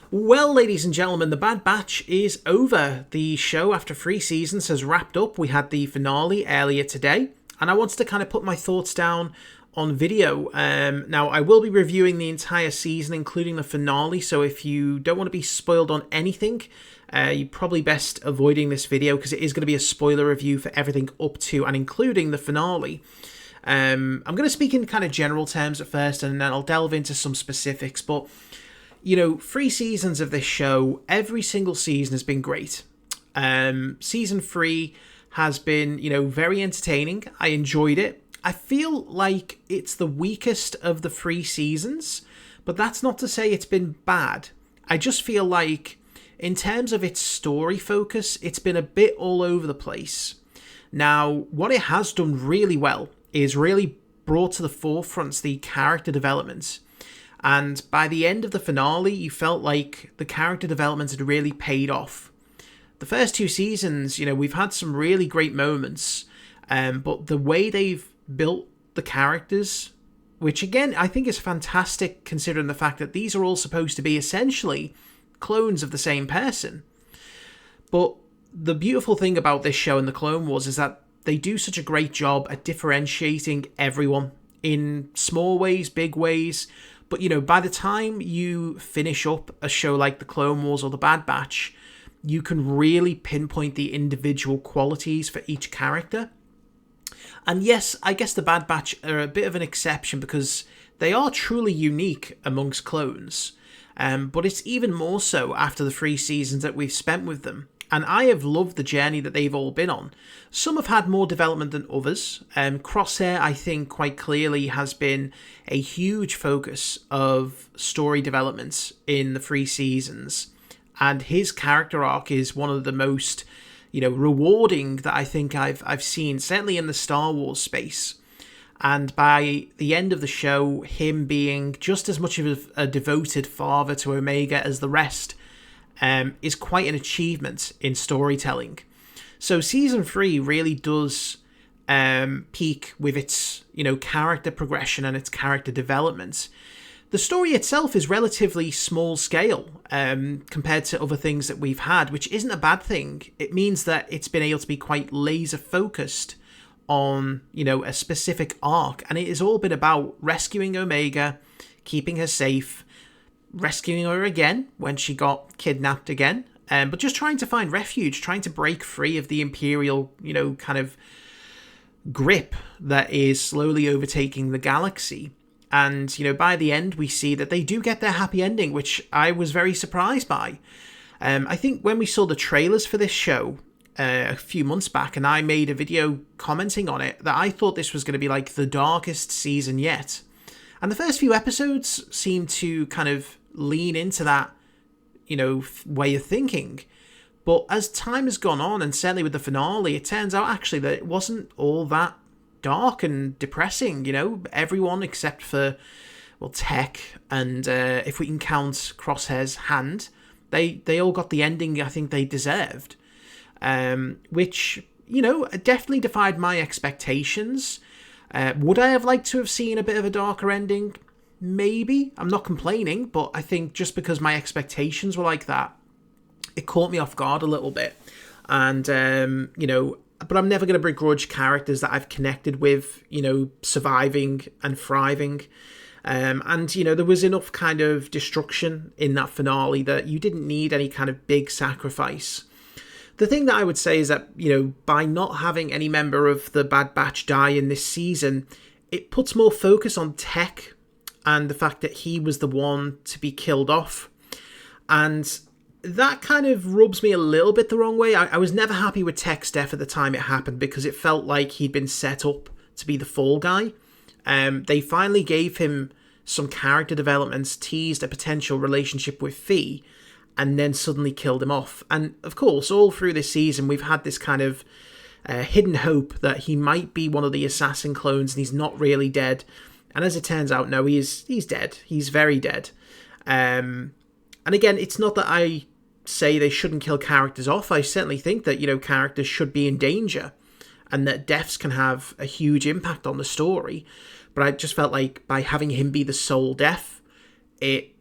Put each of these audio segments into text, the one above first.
Well, ladies and gentlemen, The Bad Batch is over. The show, after 3 seasons, has wrapped up. We had the finale earlier today, and I wanted to kind of put my thoughts down on video. Now, I will be reviewing the entire season, including the finale, so if you don't want to be spoiled on anything, you're probably best avoiding this video, because it is going to be a spoiler review for everything up to and including the finale. I'm going to speak in kind of general terms at first, and then I'll delve into some specifics, but 3 seasons of this show, every single season has been great. Season 3 has been, very entertaining. I enjoyed it. I feel like it's the weakest of the 3 seasons, but that's not to say it's been bad. I just feel like, in terms of its story focus, it's been a bit all over the place. Now, what it has done really well is really brought to the forefront the character development. And by the end of the finale, you felt like the character development had really paid off. The first 2 seasons, we've had some really great moments, but the way they've built the characters, which again, I think is fantastic considering the fact that these are all supposed to be essentially clones of the same person. But the beautiful thing about this show and the Clone Wars is that they do such a great job at differentiating everyone in small ways, big ways. But, by the time you finish up a show like The Clone Wars or The Bad Batch, you can really pinpoint the individual qualities for each character. And yes, I guess The Bad Batch are a bit of an exception because they are truly unique amongst clones. But it's even more so after the 3 seasons that we've spent with them. And I have loved the journey that they've all been on. Some have had more development than others. Crosshair, I think, quite clearly has been a huge focus of story development in the 3 seasons. And his character arc is one of the most, rewarding that I think I've seen, certainly in the Star Wars space. And by the end of the show, him being just as much of a devoted father to Omega as the rest is quite an achievement in storytelling. So season 3 really does peak with its, character progression and its character development. The story itself is relatively small scale compared to other things that we've had, which isn't a bad thing. It means that it's been able to be quite laser focused on, a specific arc, and it has all been about rescuing Omega, keeping her safe, rescuing her again when she got kidnapped again, but just trying to find refuge, trying to break free of the Imperial, kind of grip that is slowly overtaking the galaxy. And, by the end, we see that they do get their happy ending, which I was very surprised by. I think when we saw the trailers for this show a few months back, and I made a video commenting on it, that I thought this was going to be like the darkest season yet. And the first few episodes seem to kind of lean into that, way of thinking. But as time has gone on, and certainly with the finale, it turns out actually that it wasn't all that dark and depressing. Everyone except for, Tech and if we can count Crosshair's hand, they all got the ending I think they deserved. Which, definitely defied my expectations. Would I have liked to have seen a bit of a darker ending? Maybe. I'm not complaining, but I think just because my expectations were like that, it caught me off guard a little bit. And, but I'm never going to begrudge characters that I've connected with, surviving and thriving. And, there was enough kind of destruction in that finale that you didn't need any kind of big sacrifice. The thing that I would say is that, by not having any member of the Bad Batch die in this season, it puts more focus on Tech and the fact that he was the one to be killed off. And that kind of rubs me a little bit the wrong way. I was never happy with Tech's death at the time it happened because it felt like he'd been set up to be the fall guy. They finally gave him some character developments, teased a potential relationship with Fee, and then suddenly killed him off. And of course, all through this season, we've had this kind of hidden hope that he might be one of the assassin clones and he's not really dead. And as it turns out, no, he's dead. He's very dead. And again, it's not that I say they shouldn't kill characters off. I certainly think that, characters should be in danger and that deaths can have a huge impact on the story. But I just felt like by having him be the sole death, it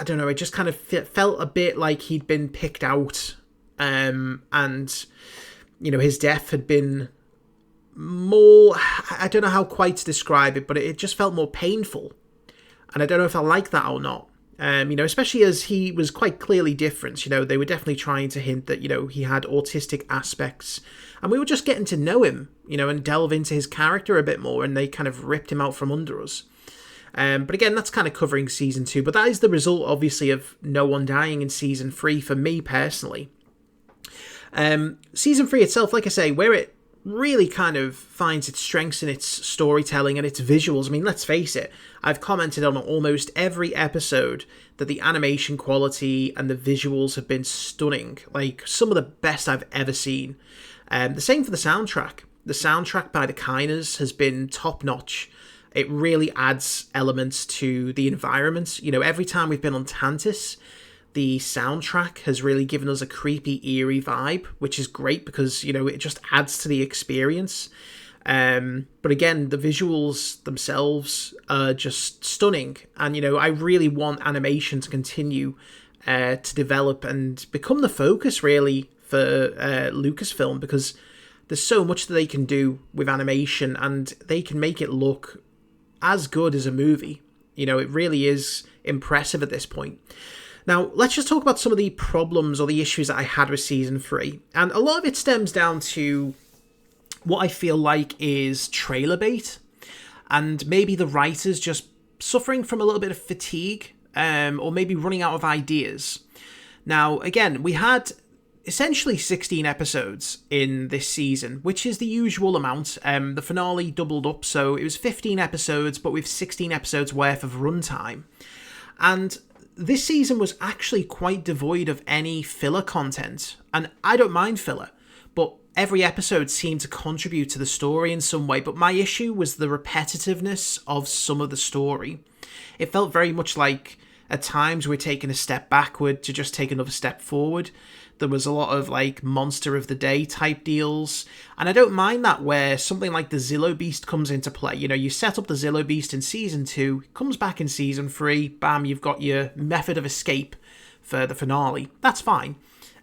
I don't know, it just kind of felt a bit like he'd been picked out, and, his death had been more, I don't know how quite to describe it, but it just felt more painful. And I don't know if I like that or not. Especially as he was quite clearly different. They were definitely trying to hint that, he had autistic aspects. And we were just getting to know him, and delve into his character a bit more, and they kind of ripped him out from under us. But again, that's kind of covering season 2. But that is the result, obviously, of no one dying in season 3 for me personally. Season 3 itself, like I say, where it really kind of finds its strengths in its storytelling and its visuals. I mean, let's face it, I've commented on almost every episode that the animation quality and the visuals have been stunning. Like, some of the best I've ever seen. The same for the soundtrack. The soundtrack by the Kiners has been top-notch. It really adds elements to the environment. Every time we've been on Tantis, the soundtrack has really given us a creepy, eerie vibe, which is great because, it just adds to the experience. But again, the visuals themselves are just stunning. And, I really want animation to continue to develop and become the focus, really, for Lucasfilm, because there's so much that they can do with animation, and they can make it look as good as a movie. It really is impressive at this point. Now, let's just talk about some of the problems or the issues that I had with Season 3. And a lot of it stems down to what I feel like is trailer bait. And maybe the writers just suffering from a little bit of fatigue, or maybe running out of ideas. Now, again, we had essentially 16 episodes in this season, which is the usual amount. The finale doubled up, so it was 15 episodes, but with 16 episodes worth of runtime. And this season was actually quite devoid of any filler content, and I don't mind filler, but every episode seemed to contribute to the story in some way. But my issue was the repetitiveness of some of the story. It felt very much like at times we're taking a step backward to just take another step forward. There was a lot of like monster of the day type deals, and I don't mind that where something like the Zillow Beast comes into play. You set up the Zillow Beast in season 2, comes back in season 3, bam, you've got your method of escape for the finale. That's fine.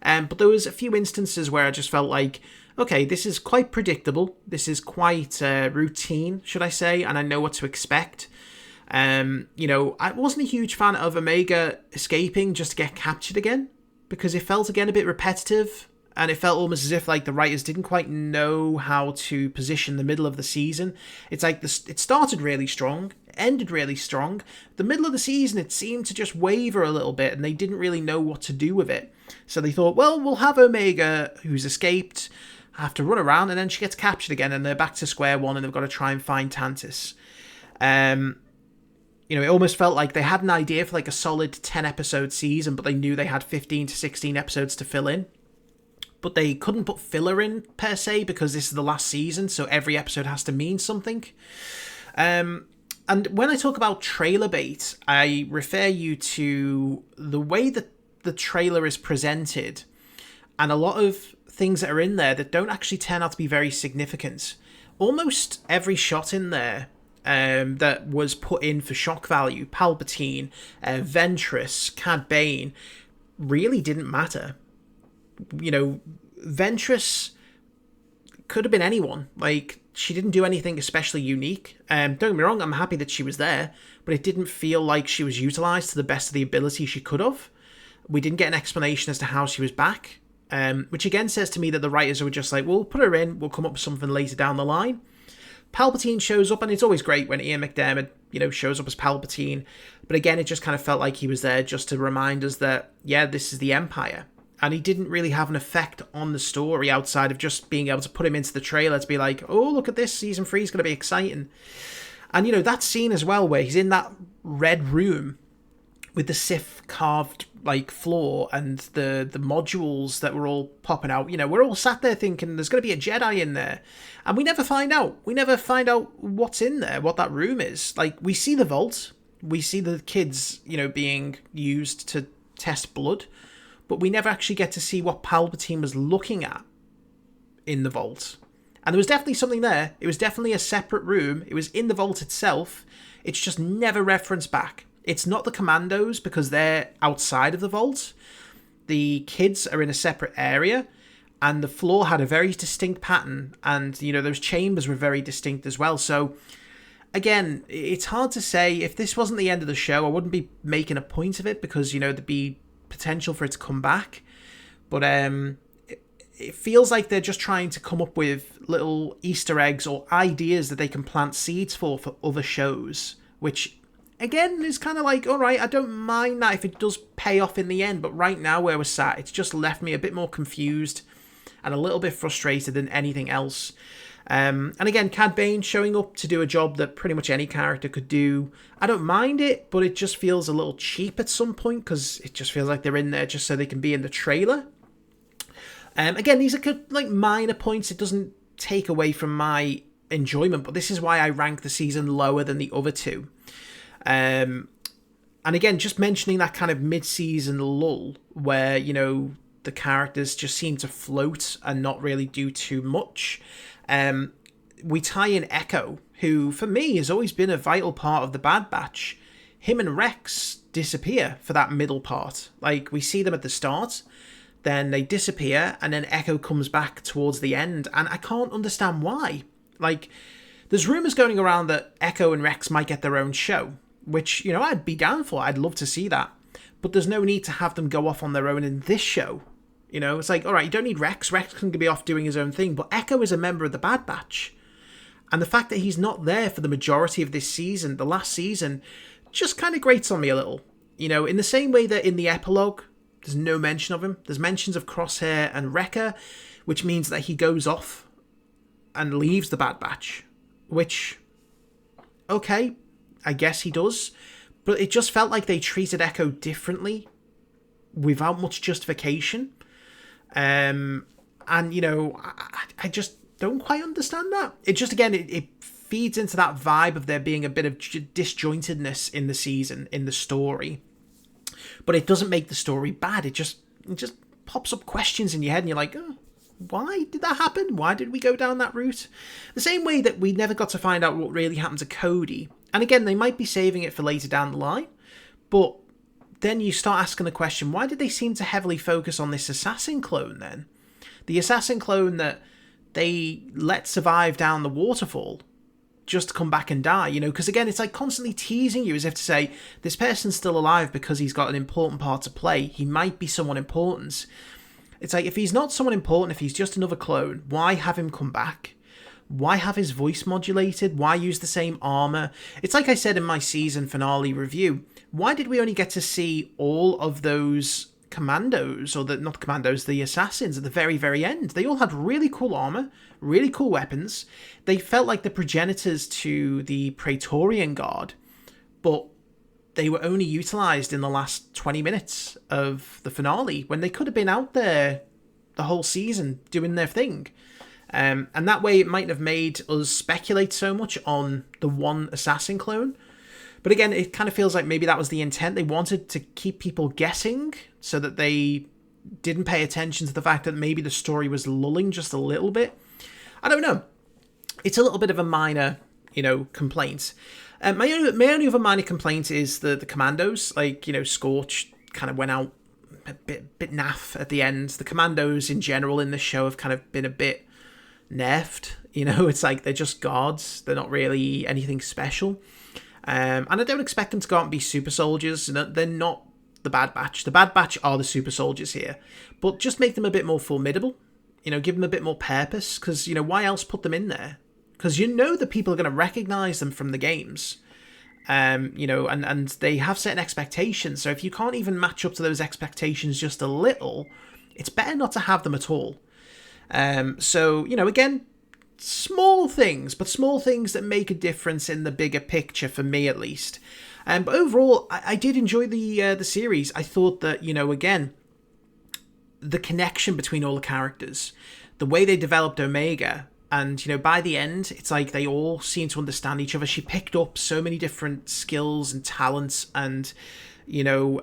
But there was a few instances where I just felt like, okay, this is quite predictable. This is quite routine, should I say, and I know what to expect. I wasn't a huge fan of Omega escaping just to get captured again, because it felt again a bit repetitive, and it felt almost as if like the writers didn't quite know how to position the middle of the season. It's like it started really strong, ended really strong. The middle of the season, it seemed to just waver a little bit, and they didn't really know what to do with it. So they thought, well, we'll have Omega, who's escaped, have to run around, and then she gets captured again, and they're back to square one, and they've got to try and find Tantis. It almost felt like they had an idea for like a solid 10-episode season, but they knew they had 15 to 16 episodes to fill in. But they couldn't put filler in, per se, because this is the last season, so every episode has to mean something. And when I talk about trailer bait, I refer you to the way that the trailer is presented, and a lot of things that are in there that don't actually turn out to be very significant. Almost every shot in there that was put in for shock value, Palpatine, Ventress, Cad Bane, really didn't matter. Ventress could have been anyone. Like, she didn't do anything especially unique. Don't get me wrong, I'm happy that she was there, but it didn't feel like she was utilised to the best of the ability she could have. We didn't get an explanation as to how she was back, which again says to me that the writers were just like, we'll put her in, we'll come up with something later down the line. Palpatine shows up, and it's always great when Ian McDiarmid, shows up as Palpatine. But again, it just kind of felt like he was there just to remind us that, yeah, this is the Empire. And he didn't really have an effect on the story outside of just being able to put him into the trailer to be like, oh, look at this, season 3 is going to be exciting. And, that scene as well where he's in that red room with the Sith carved like floor and the modules that were all popping out. We're all sat there thinking there's going to be a Jedi in there, and we never find out. We never find out what's in there, what that room is. Like, we see the vault, we see the kids, being used to test blood, but we never actually get to see what Palpatine was looking at in the vault. And there was definitely something there. It was definitely a separate room. It was in the vault itself. It's just never referenced back. It's not the commandos because they're outside of the vault. The kids are in a separate area, and the floor had a very distinct pattern, and, you know, those chambers were very distinct as well. So, again, it's hard to say. If this wasn't the end of the show, I wouldn't be making a point of it because, you know, there'd be potential for it to come back. But it feels like they're just trying to come up with little Easter eggs or ideas that they can plant seeds for other shows, which, again, is kind of like, all right, I don't mind that if it does pay off in the end, but right now where we're sat, it's just left me a bit more confused and a little bit frustrated than anything else. And again, Cad Bane showing up to do a job that pretty much any character could do. I don't mind it, but it just feels a little cheap at some point because it just feels like they're in there just so they can be in the trailer. Again, these are like minor points. It doesn't take away from my enjoyment, but this is why I rank the season lower than the other two. And again, just mentioning that kind of mid-season lull where, you know, the characters just seem to float and not really do too much. We tie in Echo, who for me has always been a vital part of the Bad Batch. Him and Rex disappear for that middle part. Like, we see them at the start, then they disappear, and then Echo comes back towards the end, and I can't understand why. Like, there's rumours going around that Echo and Rex might get their own show, which, you know, I'd be down for. I'd love to see that. But there's no need to have them go off on their own in this show. You know, it's like, all right, you don't need Rex. Rex can be off doing his own thing, but Echo is a member of the Bad Batch. And the fact that he's not there for the majority of this season, the last season, just kind of grates on me a little. You know, in the same way that in the epilogue, there's no mention of him. There's mentions of Crosshair and Wrecker, which means that he goes off and leaves the Bad Batch. Which, okay, I guess he does. But it just felt like they treated Echo differently without much justification. And, you know, I just don't quite understand that. It just, again, it feeds into that vibe of there being a bit of disjointedness in the season, in the story. But it doesn't make the story bad. It just pops up questions in your head and you're like, oh, why did that happen? Why did we go down that route? The same way that we never got to find out what really happened to Cody. And again, they might be saving it for later down the line. But then you start asking the question, why did they seem to heavily focus on this assassin clone then? The assassin clone that they let survive down the waterfall just to come back and die, you know? Because again, it's like constantly teasing you as if to say, this person's still alive because he's got an important part to play. He might be someone important. It's like, if he's not someone important, if he's just another clone, why have him come back? Why have his voice modulated? Why use the same armor? It's like I said in my season finale review. Why did we only get to see all of those commandos, or not commandos, the assassins at the very, very end? They all had really cool armor, really cool weapons. They felt like the progenitors to the Praetorian Guard, but they were only utilized in the last 20 minutes of the finale when they could have been out there the whole season doing their thing. And that way it mightn't have made us speculate so much on the one assassin clone. But again, it kind of feels like maybe that was the intent. They wanted to keep people guessing so that they didn't pay attention to the fact that maybe the story was lulling just a little bit. I don't know. It's a little bit of a minor, you know, complaint. My only other minor complaint is the commandos. Like, you know, Scorch kind of went out a bit naff at the end. The commandos in general in this show have kind of been a bit nerfed. You know, it's like they're just guards. They're not really anything special. And I don't expect them to go out and be super soldiers. They're not the Bad Batch. The Bad Batch are the super soldiers here. But just make them a bit more formidable. You know, give them a bit more purpose. Because, you know, why else put them in there? Because you know that people are going to recognize them from the games. You know, and they have certain expectations. So if you can't even match up to those expectations just a little, it's better not to have them at all. So, you know, again, small things, but small things that make a difference in the bigger picture, for me at least. But overall, I did enjoy the series. I thought that, you know, again, the connection between all the characters, the way they developed Omega, and, you know, by the end, it's like they all seem to understand each other. She picked up so many different skills and talents and, you know,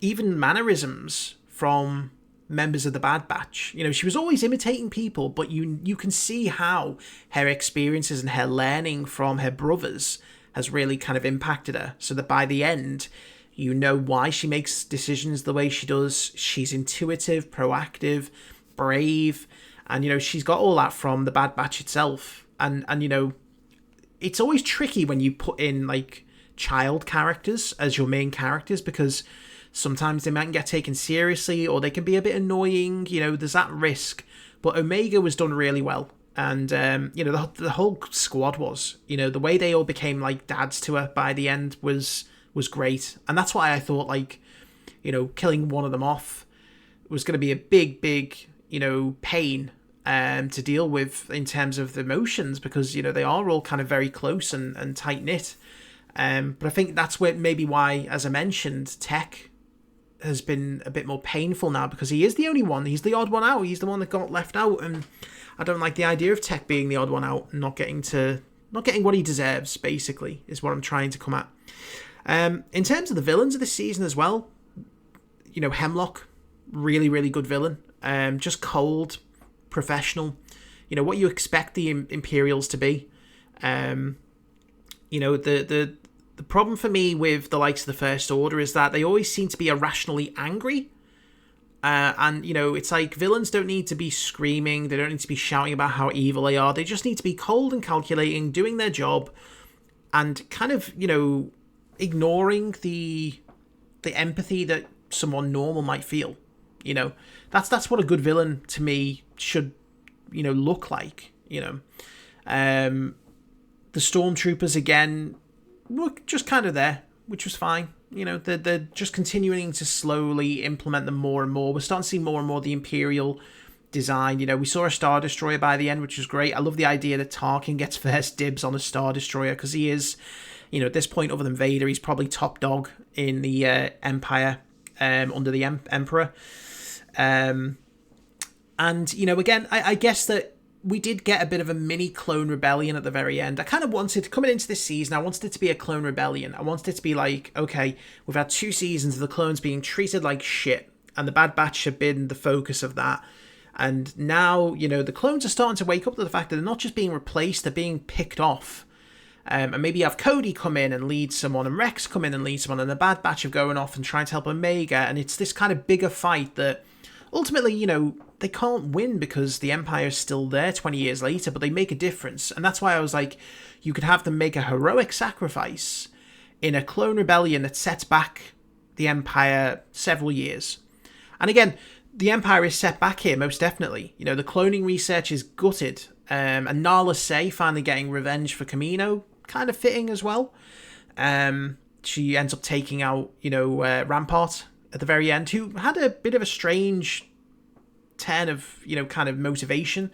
even mannerisms from members of the Bad Batch. You know, she was always imitating people, but you can see how her experiences and her learning from her brothers has really kind of impacted her, so that by the end, you know why she makes decisions the way she does. She's intuitive, proactive, brave, and, you know, she's got all that from the Bad Batch itself. And you know, it's always tricky when you put in, like, child characters as your main characters, because sometimes they might get taken seriously or they can be a bit annoying. You know, there's that risk. But Omega was done really well. And, you know, the whole squad was. You know, the way they all became, like, dads to her by the end was great. And that's why I thought, like, you know, killing one of them off was going to be a big, you know, pain to deal with in terms of the emotions, because, you know, they are all kind of very close and tight-knit. But I think that's maybe why, as I mentioned, Tech has been a bit more painful now, because he is the only one. He's the odd one out. He's the one that got left out, and I don't like the idea of Tech being the odd one out and not getting what he deserves, basically, is what I'm trying to come at. In terms of the villains of this season as well, you know, Hemlock, really, really good villain. Just cold, professional. You know, what you expect the Imperials to be. You know, the problem for me with the likes of the First Order is that they always seem to be irrationally angry. And, you know, it's like villains don't need to be screaming. They don't need to be shouting about how evil they are. They just need to be cold and calculating, doing their job, and kind of, you know, ignoring the empathy that someone normal might feel. You know, that's what a good villain to me should, you know, look like. You know, the Stormtroopers again were just kind of there, which was fine. You know, they're just continuing to slowly implement them more and more. We're starting to see more and more the Imperial design. You know, we saw a Star Destroyer by the end, which was great. I love the idea that Tarkin gets first dibs on a Star Destroyer, because he is, you know, at this point, other than Vader, he's probably top dog in the Empire under the Emperor. And, you know, again, I guess that we did get a bit of a mini clone rebellion at the very end. I kind of wanted, coming into this season, I wanted it to be a clone rebellion. I wanted it to be like, okay, we've had 2 seasons of the clones being treated like shit, and the Bad Batch have been the focus of that. And now, you know, the clones are starting to wake up to the fact that they're not just being replaced, they're being picked off. And maybe you have Cody come in and lead someone, and Rex come in and lead someone, and the Bad Batch are going off and trying to help Omega, and it's this kind of bigger fight that ultimately, you know, they can't win because the Empire is still there 20 years later, but they make a difference. And that's why I was like, you could have them make a heroic sacrifice in a clone rebellion that sets back the Empire several years. And again, the Empire is set back here, most definitely. You know, the cloning research is gutted. And Nala Se finally getting revenge for Kamino, kind of fitting as well. She ends up taking out, you know, Rampart at the very end, who had a bit of a strange turn of, you know, kind of motivation.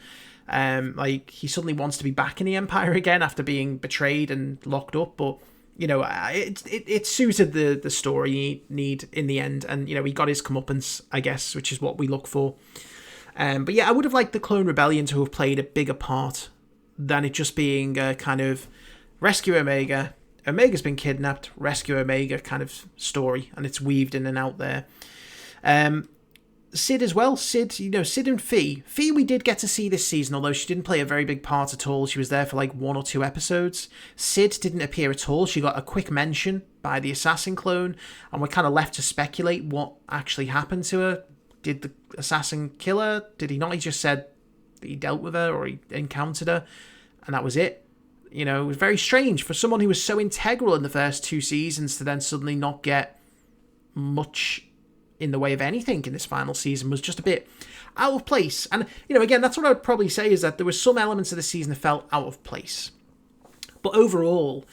Like, he suddenly wants to be back in the Empire again after being betrayed and locked up, but, you know, it suited the story need in the end, and, you know, he got his comeuppance, I guess, which is what we look for. But yeah, I would have liked the Clone Rebellion to have played a bigger part than it just being a kind of rescue Omega, Omega's been kidnapped, rescue Omega kind of story, and it's weaved in and out there. Sid as well. Sid, you know, Sid and Fee. Fee we did get to see this season, although she didn't play a very big part at all. She was there for like 1 or 2 episodes. Sid didn't appear at all. She got a quick mention by the assassin clone, and we're kind of left to speculate what actually happened to her. Did the assassin kill her? Did he not? He just said that he dealt with her or he encountered her, and that was it. You know, it was very strange for someone who was so integral in the first 2 seasons to then suddenly not get much in the way of anything in this final season. Was just a bit out of place. And, you know, again, that's what I would probably say, is that there were some elements of the season that felt out of place. But overall,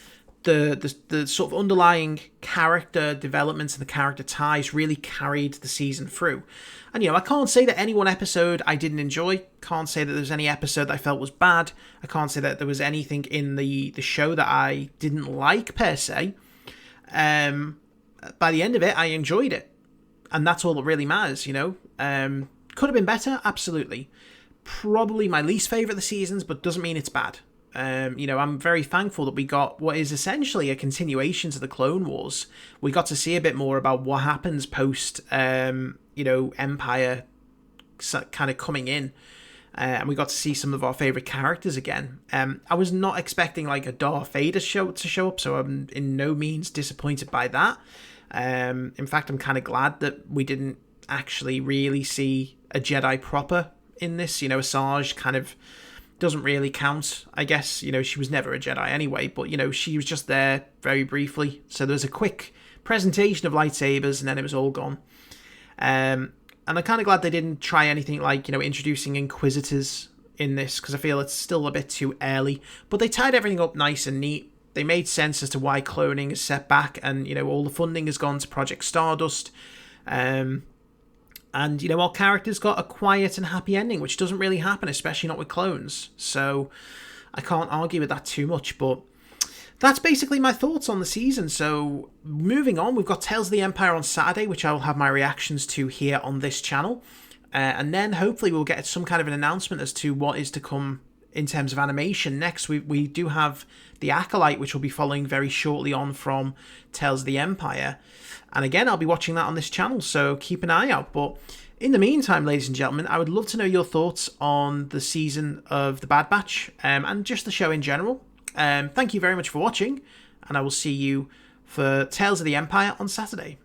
the sort of underlying character developments and the character ties really carried the season through. And, you know, I can't say that any one episode I didn't enjoy. Can't say that there's any episode that I felt was bad. I can't say that there was anything in the show that I didn't like, per se. By the end of it, I enjoyed it. And that's all that really matters, you know. Could have been better, absolutely. Probably my least favourite of the seasons, but doesn't mean it's bad. You know, I'm very thankful that we got what is essentially a continuation to the Clone Wars. We got to see a bit more about what happens post, you know, Empire kind of coming in. and we got to see some of our favourite characters again. I was not expecting like a Darth Vader to show up, so I'm in no means disappointed by that. In fact, I'm kind of glad that we didn't actually really see a Jedi proper in this. Asajj kind of doesn't really count, I guess. She was never a Jedi anyway, but, she was just there very briefly. So there was a quick presentation of lightsabers, and then it was all gone. And I'm kind of glad they didn't try anything like, introducing Inquisitors in this, because I feel it's still a bit too early. But they tied everything up nice and neat. They made sense as to why cloning is set back, and, all the funding has gone to Project Stardust. And, our characters got a quiet and happy ending, which doesn't really happen, especially not with clones. So I can't argue with that too much, but that's basically my thoughts on the season. So moving on, we've got Tales of the Empire on Saturday, which I will have my reactions to here on this channel. And then hopefully we'll get some kind of an announcement as to what is to come in terms of animation. Next, we do have The Acolyte, which will be following very shortly on from Tales of the Empire. And again, I'll be watching that on this channel, so keep an eye out. But in the meantime, ladies and gentlemen, I would love to know your thoughts on the season of The Bad Batch, and just the show in general. Thank you very much for watching, and I will see you for Tales of the Empire on Saturday.